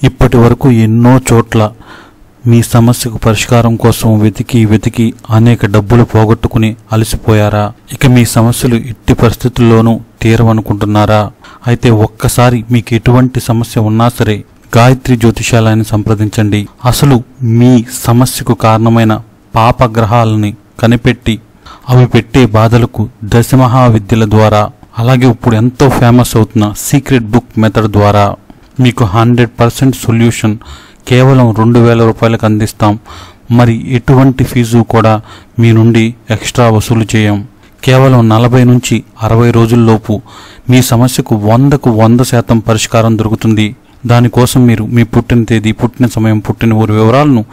ఇప్పటి వరకు ఎన్నో చోట్ల మీ సమస్యకు పరిష్కారం కోసం వెతికి అనేక డబ్బులు పోగొట్టుకుని అలసిపోయారా? ఇక మీ సమస్యలు ఎట్టి పరిస్థితుల్లోనూ తీరవనుకుంటున్నారా? అయితే ఒక్కసారి మీకు ఎటువంటి సమస్య ఉన్నా సరే గాయత్రి జ్యోతిషాలయాన్ని సంప్రదించండి. అసలు మీ సమస్యకు కారణమైన పాపగ్రహాలని కనిపెట్టి అవి పెట్టే బాధలకు దశమహావిద్యల ద్వారా, అలాగే ఇప్పుడు ఎంతో ఫేమస్ అవుతున్న సీక్రెట్ బుక్ మెథడ్ ద్వారా మీకు 100% సొల్యూషన్ కేవలం 2000 రూపాయలకు అందిస్తాం. మరి ఎటువంటి ఫీజు కూడా మీ నుండి ఎక్స్ట్రా వసూలు చేయం. కేవలం 40 నుంచి 60 రోజుల్లోపు మీ సమస్యకు 100కు 100% పరిష్కారం దొరుకుతుంది. దానికోసం మీరు మీ పుట్టిన తేదీ, పుట్టిన సమయం, పుట్టిన ఊరి వివరాలను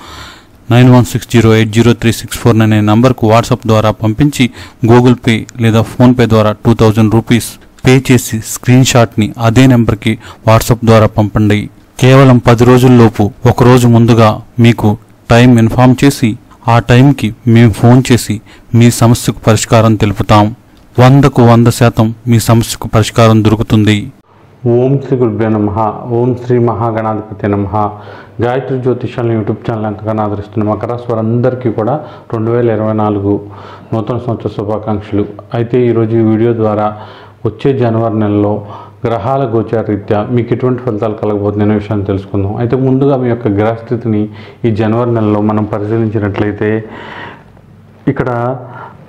9160803649 అనే నంబర్కు వాట్సాప్ ద్వారా పంపించి గూగుల్ పే లేదా ఫోన్పే ద్వారా 2000 రూపీస్ పే చేసి స్క్రీన్ షాట్ని అదే నెంబర్కి వాట్సాప్ ద్వారా పంపండి. కేవలం 10 రోజుల్లోపు ఒకరోజు ముందుగా మీకు టైం ఇన్ఫార్మ్ చేసి ఆ టైంకి మేము ఫోన్ చేసి మీ సమస్యకు పరిష్కారం తెలుపుతాం. 100కు 100% మీ సమస్యకు పరిష్కారం దొరుకుతుంది. ఓం శ్రీ గురుభ్యో నమః. ఓం శ్రీ మహాగణాధిపతి నమః. గాయత్రి జ్యోతిషాలను యూట్యూబ్ ఛానల్ ఎంతగానో ఆదరిస్తున్న మకర రాశి వారందరికీ కూడా 2024 నూతన సంవత్సర శుభాకాంక్షలు. అయితే ఈరోజు ఈ వీడియో ద్వారా వచ్చే జనవరి నెలలో గ్రహాల గోచార రీత్యా మీకు ఎటువంటి ఫలితాలు కలగబోతుందనే విషయాన్ని తెలుసుకుందాం. అయితే ముందుగా మీ యొక్క గ్రహస్థితిని ఈ జనవరి నెలలో మనం పరిశీలించినట్లయితే ఇక్కడ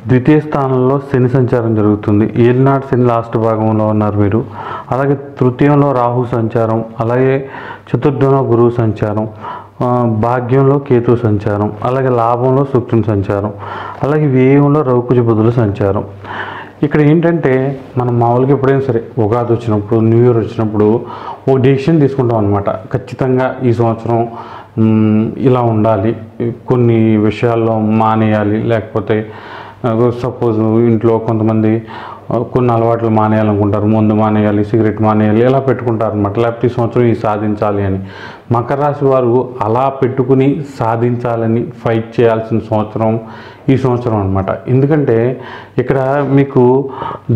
ద్వితీయ స్థానంలో శని సంచారం జరుగుతుంది. ఏలినాటి శని లాస్ట్ భాగంలో ఉన్నారు మీరు. అలాగే తృతీయంలో రాహు సంచారం, అలాగే చతుర్థంలో గురువు సంచారం, భాగ్యంలో కేతు సంచారం, అలాగే లాభంలో శుక్రుని సంచారం, అలాగే వ్యయంలో రవికుజ బుధుల సంచారం. ఇక్కడ ఏంటంటే మనం మామూలుగా ఎప్పుడైనా సరే ఉగాది వచ్చినప్పుడు, న్యూ ఇయర్ వచ్చినప్పుడు ఒక డెసిషన్ తీసుకుంటాం అనమాట. ఖచ్చితంగా ఈ సంవత్సరం ఇలా ఉండాలి, కొన్ని విషయాల్లో మానేయాలి, లేకపోతే సపోజ్ ఇంట్లో కొంతమంది కొన్ని అలవాట్లు మానేయాలనుకుంటారు. ముందు మానేయాలి, సిగరెట్ మానేయాలి, ఇలా పెట్టుకుంటారు అనమాట. లేకపోతే ఈ సంవత్సరం ఇది సాధించాలి అని. మకర రాశి వారు అలా పెట్టుకుని సాధించాలని ఫైట్ చేయాల్సిన సంవత్సరం ఈ సంవత్సరం అనమాట. ఎందుకంటే ఇక్కడ మీకు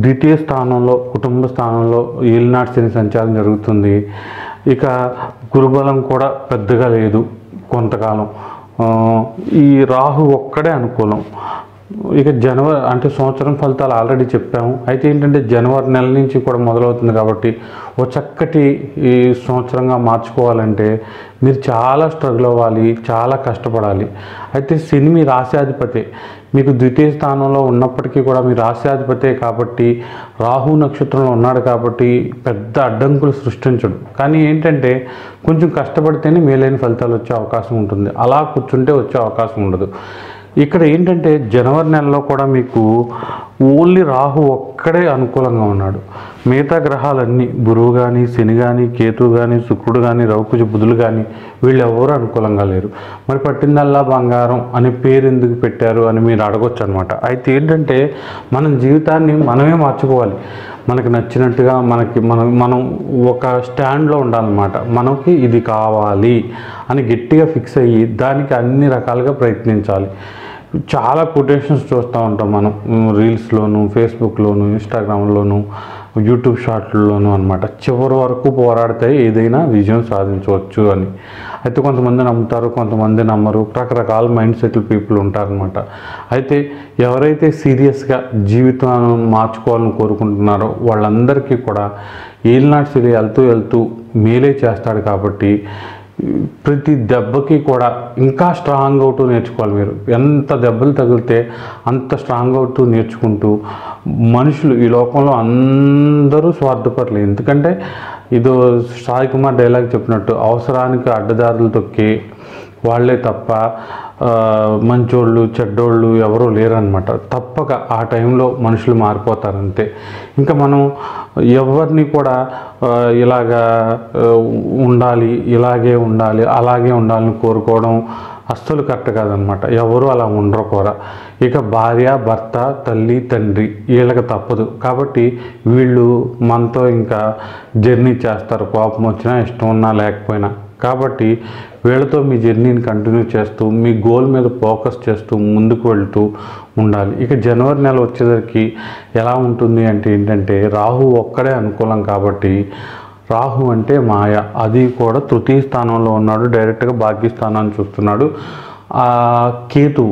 ద్వితీయ స్థానంలో, కుటుంబ స్థానంలో ఏలినాటి శని సంచారం జరుగుతుంది. ఇక గురుబలం కూడా పెద్దగా లేదు కొంతకాలం. ఈ రాహు ఒక్కడే అనుకూలం. ఇక జనవరి అంటే సంవత్సరం ఫలితాలు ఆల్రెడీ చెప్పాము. అయితే ఏంటంటే జనవరి నెల నుంచి కూడా మొదలవుతుంది కాబట్టి ఓ చక్కటి ఈ సంవత్సరంగా మార్చుకోవాలంటే మీరు చాలా స్ట్రగుల్ అవ్వాలి, చాలా కష్టపడాలి. అయితే శని మీ రాశ్యాధిపతే. మీకు ద్వితీయ స్థానంలో ఉన్నప్పటికీ కూడా మీ రాశ్యాధిపతే కాబట్టి రాహు నక్షత్రంలో ఉన్నాడు కాబట్టి పెద్ద అడ్డంకులు సృష్టించడు. కానీ ఏంటంటే కొంచెం కష్టపడితేనే మేలైన ఫలితాలు వచ్చే అవకాశం ఉంటుంది. అలా కూర్చుంటే వచ్చే అవకాశం ఉండదు. ఇక్కడ ఏంటంటే జనవరి నెలలో కూడా మీకు ఓన్లీ రాహు ఒక్కడే అనుకూలంగా ఉన్నాడు. మిగతా గ్రహాలన్నీ గురువు కానీ, శని కానీ, కేతు కానీ, శుక్రుడు కానీ, రవికుజ బుధులు కానీ వీళ్ళు ఎవరు అనుకూలంగా లేరు. మరి పట్టిందల్లా బంగారం అనే పేరు ఎందుకు పెట్టారు అని మీరు అడగొచ్చు అనమాట. అయితే ఏంటంటే మనం జీవితాన్ని మనమే మార్చుకోవాలి. మనకి నచ్చినట్టుగా మనం ఒక స్టాండ్లో ఉండాలన్నమాట. మనకి ఇది కావాలి అని గట్టిగా ఫిక్స్ అయ్యి దానికి అన్ని రకాలుగా ప్రయత్నించాలి. చాలా కొటేషన్స్ చూస్తూ ఉంటాం మనం రీల్స్లోను, ఫేస్బుక్లోను, ఇన్స్టాగ్రామ్లోను, యూట్యూబ్ షార్ట్లలోను అనమాట. చివరి వరకు పోరాడితే ఏదైనా విజయం సాధించవచ్చు అని. అయితే కొంతమంది నమ్ముతారు, కొంతమంది నమ్మరు. రకరకాల మైండ్ సెట్లు పీపుల్ ఉంటారనమాట. అయితే ఎవరైతే సీరియస్గా జీవితాన్ని మార్చుకోవాలని కోరుకుంటున్నారో వాళ్ళందరికీ కూడా ఏలినాటి శని వెళ్తూ మేలే చేస్తాడు కాబట్టి ప్రతి దెబ్బకి కూడా ఇంకా స్ట్రాంగ్ అవుతూ నేర్చుకోవాలి. మీరు ఎంత దెబ్బలు తగిలితే అంత స్ట్రాంగ్ అవుతూ నేర్చుకుంటూ మనుషులు ఈ లోకంలో అందరూ స్వార్థపరులు. ఎందుకంటే ఇదో సాయి కుమార్ డైలాగ్ చెప్పినట్టు అవసరానికి అడ్డదారులు తొక్కి వాళ్ళే తప్ప మంచోళ్ళు చెడ్డోళ్ళు ఎవరూ లేరనమాట. తప్పక ఆ టైంలో మనుషులు మారిపోతారంతే. ఇంకా మనం ఎవరిని కూడా ఇలాగా ఉండాలి, ఇలాగే ఉండాలి, అలాగే ఉండాలని కోరుకోవడం అస్సలు కరెక్ట్ కాదనమాట. ఎవరు అలా ఉండరు కూడా. ఇక భార్య, భర్త, తల్లి, తండ్రి వీళ్ళకి తప్పదు కాబట్టి వీళ్ళు మనతో ఇంకా జర్నీ చేస్తారు, కోపం వచ్చినా ఇష్టం ఉన్నా లేకపోయినా. కాబట్టి వీళ్ళతో మీ జర్నీని కంటిన్యూ చేస్తూ మీ గోల్ మీద ఫోకస్ చేస్తూ ముందుకు వెళ్తూ ఉండాలి. ఇక జనవరి నెల వచ్చేసరికి ఎలా ఉంటుంది అంటే ఏంటంటే రాహు ఒక్కడే అనుకూలం కాబట్టి రాహు అంటే మాయ, అది కూడా తృతీయ స్థానంలో ఉన్నాడు, డైరెక్ట్గా భాగ్యస్థానాన్ని చూస్తున్నాడు. కేతు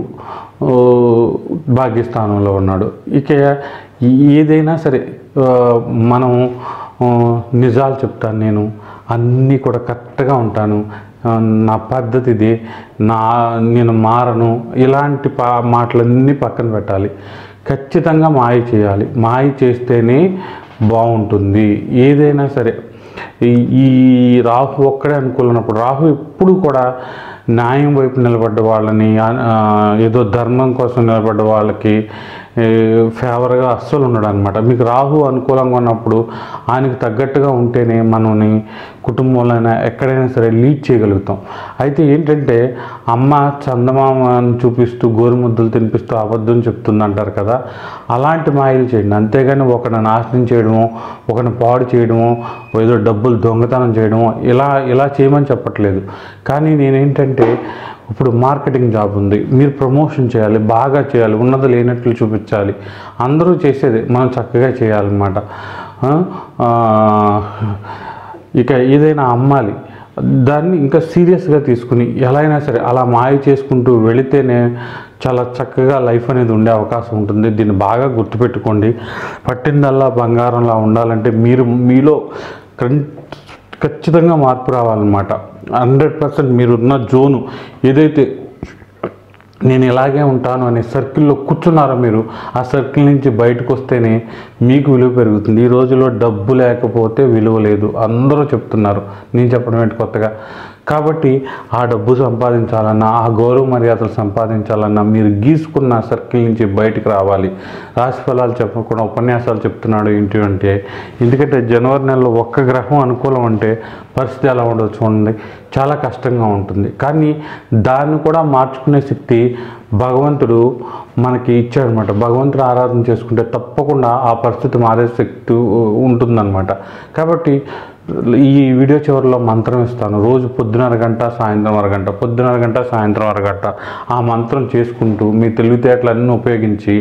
భాగ్యస్థానంలో ఉన్నాడు. ఇక ఏదైనా సరే మనం నిజాలు చెప్తాను, అన్నీ కూడా కరెక్ట్గా ఉంటాను, నా పద్ధతి ఇది, నేను మారను, ఇలాంటి మాటలన్నీ పక్కన పెట్టాలి. ఖచ్చితంగా మాయ చేయాలి. మాయ చేస్తేనే బాగుంటుంది ఏదైనా సరే. ఈ రాహు ఒక్కడే అనుకూలన్నప్పుడు, రాహు ఎప్పుడు కూడా న్యాయం వైపు నిలబడ్డ వాళ్ళని, ఏదో ధర్మం కోసం నిలబడ్డ వాళ్ళకి ఫేవర్గా అస్సలు ఉండడు అనమాట. మీకు రాహు అనుకూలంగా ఉన్నప్పుడు ఆయనకు తగ్గట్టుగా ఉంటేనే మనని కుటుంబంలో ఎక్కడైనా సరే లీడ్ చేయగలుగుతాం. అయితే ఏంటంటే అమ్మ చందమామను చూపిస్తూ గోరుముద్దలు తినిపిస్తూ అబద్ధం చెప్తుంది అంటారు కదా, అలాంటి మాయలు చేయండి. అంతేగాని ఒకరిని నాశనం చేయడమో, ఒకరిని పాడు చేయడమో, ఏదో డబ్బులు దొంగతనం చేయడమో ఇలా చేయమని చెప్పట్లేదు. కానీ నేనేంటంటే ఇప్పుడు మార్కెటింగ్ జాబ్ ఉంది, మీరు ప్రమోషన్ చేయాలి, బాగా చేయాలి, ఉన్నది లేనట్లు చూపించాలి, అందరూ చేసేది మనం చక్కగా చేయాలన్నమాట. ఇక ఏదైనా అమ్మాలి, దాన్ని ఇంకా సీరియస్గా తీసుకుని ఎలా అయినా సరే అలా మాయ చేసుకుంటూ వెళితేనే చాలా చక్కగా లైఫ్ అనేది ఉండే అవకాశం ఉంటుంది. దీన్ని బాగా గుర్తుపెట్టుకోండి. పట్టిందల్లా బంగారంలా ఉండాలంటే మీలో ఖచ్చితంగా మార్పు రావాలన్నమాట. 100% మీరున్న జోను ఏదైతే నేను ఇలాగే ఉంటాను అనే సర్కిల్లో కూర్చున్నారో మీరు, ఆ సర్కిల్ నుంచి బయటకు వస్తేనే మీకు విలువ పెరుగుతుంది. ఈ రోజులో డబ్బు లేకపోతే విలువ లేదు అందరూ చెప్తున్నారు, నేను చెప్పడం ఏంటి కొత్తగా. కాబట్టి ఆ డబ్బు సంపాదించాలన్నా, ఆ గౌరవ మర్యాదలు సంపాదించాలన్నా మీరు గీసుకున్న సర్కిల్ నుంచి బయటకు రావాలి. రాశి ఫలాలు చెప్పకుండా ఉపన్యాసాలు చెప్తున్నాడు ఏంటి అంటే, ఎందుకంటే జనవరి నెలలో ఒక్క గ్రహం అనుకూలం అంటే పరిస్థితి ఎలా ఉండదు చూడండి, చాలా కష్టంగా ఉంటుంది. కానీ దాన్ని కూడా మార్చుకునే శక్తి భగవంతుడు మనకి ఇచ్చాడనమాట. భగవంతుడు ఆరాధన చేసుకుంటే తప్పకుండా ఆ పరిస్థితి మారే శక్తి ఉంటుందన్నమాట. కాబట్టి ఈ వీడియో చివరిలో మంత్రం ఇస్తాను. రోజు పొద్దున అరగంట, సాయంత్రం అరగంట, పొద్దున అరగంట, సాయంత్రం అరగంట ఆ మంత్రం చేసుకుంటూ మీ తెలివితేటలన్నీ ఉపయోగించి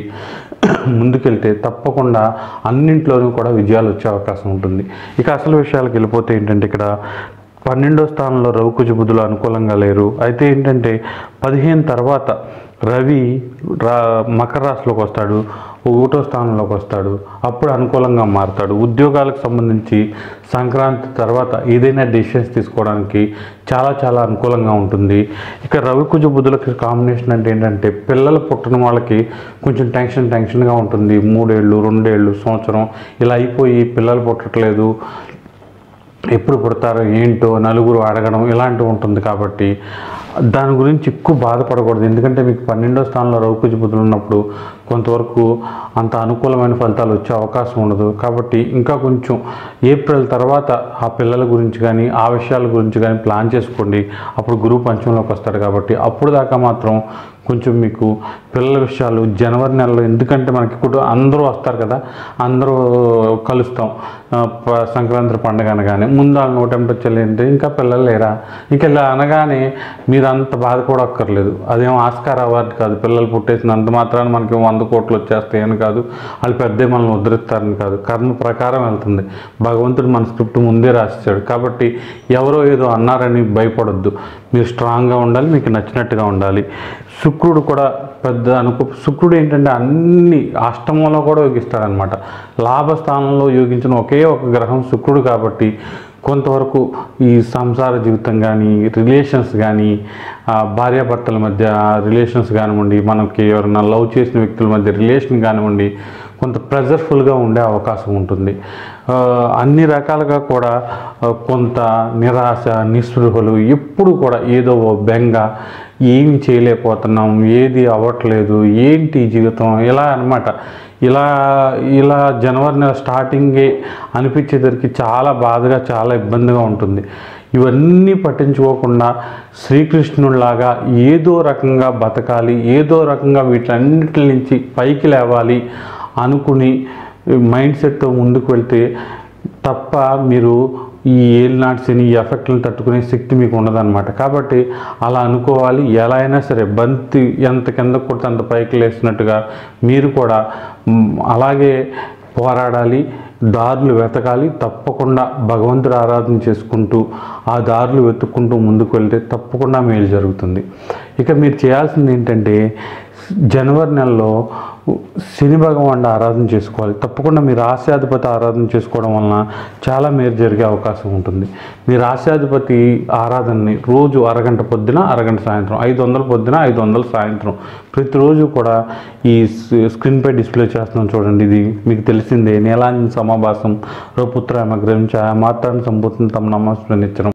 ముందుకెళ్తే తప్పకుండా అన్నింట్లోనూ కూడా విజయాలు వచ్చే అవకాశం ఉంటుంది. ఇక అసలు విషయాలకు వెళ్ళిపోతే ఏంటంటే, ఇక్కడ 12వ స్థానంలో రవి కుజ బుధులు అనుకూలంగా లేరు. అయితే ఏంటంటే 15 తర్వాత రవి మకర రాశిలోకి వస్తాడు, 1వ స్థానంలోకి వస్తాడు, అప్పుడు అనుకూలంగా మారుతాడు. ఉద్యోగాలకు సంబంధించి సంక్రాంతి తర్వాత ఏదైనా డెసిషన్స్ తీసుకోవడానికి చాలా చాలా అనుకూలంగా ఉంటుంది. ఇక రవి కుజ బుధులకి కాంబినేషన్ అంటే ఏంటంటే, పిల్లలు పుట్టిన వాళ్ళకి కొంచెం టెన్షన్గా ఉంటుంది. 3 ఏళ్ళు, 2 ఏళ్ళు, సంవత్సరం ఇలా అయిపోయి పిల్లలు పుట్టట్లేదు, ఎప్పుడు పుడతారో ఏంటో నలుగురు అడగడం ఇలాంటివి ఉంటుంది. కాబట్టి దాని గురించి ఎక్కువ బాధపడకూడదు. ఎందుకంటే మీకు 12వ స్థానంలో రవి కుజ బుధులు ఉన్నప్పుడు కొంతవరకు అంత అనుకూలమైన ఫలితాలు వచ్చే అవకాశం ఉండదు. కాబట్టి ఇంకా కొంచెం ఏప్రిల్ తర్వాత ఆ పిల్లల గురించి కానీ ఆ విషయాల గురించి కానీ ప్లాన్ చేసుకోండి. అప్పుడు గురువు పంచంలోకి వస్తాడు కాబట్టి అప్పుడు దాకా మాత్రం కొంచెం మీకు పిల్లల విషయాలు జనవరి నెలలో, ఎందుకంటే మనకి ఇప్పుడు అందరూ వస్తారు కదా, అందరూ కలుస్తాం సంక్రాంతి పండుగ అనగానే ముందు వాళ్ళు నోటెంట చెల్లింటే ఇంకా పిల్లలు లేరా, ఇంకా ఇలా అనగానే మీరు అంత బాధపడక్కర్లేదు. అదేమో ఆస్కార్ అవార్డు కాదు, పిల్లలు పుట్టేసినంత మాత్రాన్ని మనకి 100 కోట్లు వచ్చేస్తాయని కాదు, వాళ్ళు పెద్ద మనల్ని ఉద్ధరిస్తారని కాదు, కర్మ ప్రకారం వెళ్తుంది. భగవంతుడు మన స్క్రిప్ట్ ముందే రాసిస్తాడు. కాబట్టి ఎవరో ఏదో అన్నారని భయపడొద్దు, మీరు స్ట్రాంగ్గా ఉండాలి, మీకు నచ్చినట్టుగా ఉండాలి. శుక్రుడు కూడా శుక్రుడు ఏంటంటే అన్ని అష్టమంలో కూడా యోగిస్తాడనమాట. లాభస్థానంలో యోగించిన ఒకే ఒక గ్రహం శుక్రుడు. కాబట్టి కొంతవరకు ఈ సంసార జీవితం కానీ, రిలేషన్స్ కానీ, భార్యాభర్తల మధ్య రిలేషన్స్ కానివ్వండి, మనకి ఎవరైనా లవ్ చేసిన వ్యక్తుల మధ్య రిలేషన్ కానివ్వండి, కొంత ప్రెజర్ఫుల్గా ఉండే అవకాశం ఉంటుంది. అన్ని రకాలుగా కూడా కొంత నిరాశ, నిస్పృహలు, ఎప్పుడు కూడా ఏదో బెంగ, ఏమి చేయలేకపోతున్నాం, ఏది అవ్వట్లేదు, ఏంటి జీవితం ఇలా అన్నమాట. ఇలా జనవరి నెల స్టార్టింగే అనిపించేసరికి చాలా బాధగా, చాలా ఇబ్బందిగా ఉంటుంది. ఇవన్నీ పట్టించుకోకుండా శ్రీకృష్ణుడిలాగా ఏదో రకంగా బతకాలి, ఏదో రకంగా వీటన్నిటి నుంచి పైకి లేవాలి అనుకుని మైండ్ సెట్తో ముందుకు వెళ్తే తప్ప మీరు ఈ ఏలినాటి శని ఈ ఎఫెక్ట్లను తట్టుకునే శక్తి మీకు ఉండదన్నమాట. కాబట్టి అలా అనుకోవాలి. ఎలా అయినా సరే బంతి ఎంత కింద కొడితే అంత పైకి లేసినట్టుగా మీరు కూడా అలాగే పోరాడాలి. దారులు వెతకాలి. తప్పకుండా భగవంతుడు ఆరాధన చేసుకుంటూ ఆ దారులు వెతుక్కుంటూ ముందుకు వెళ్తే తప్పకుండా మేలు జరుగుతుంది. ఇక మీరు చేయాల్సింది ఏంటంటే జనవరి నెలలో శని భగవానుడు ఆరాధన చేసుకోవాలి. తప్పకుండా మీ రాశ్యాధిపతి ఆరాధన చేసుకోవడం వలన చాలా మేలు జరిగే అవకాశం ఉంటుంది. మీ రాశ్యాధిపతి ఆరాధనని రోజు అరగంట పొద్దున, అరగంట సాయంత్రం, 500 పొద్దున, 500 సాయంత్రం ప్రతిరోజు కూడా ఈ స్క్రీన్పై డిస్ప్లే చేస్తున్నాం చూడండి. ఇది మీకు తెలిసిందే. నీలాంజన సమాభాసం రఘుపుత్రాయ గ్రహించ మాత్రాన్ని సంపూర్ణ తమ నమస్కరించడం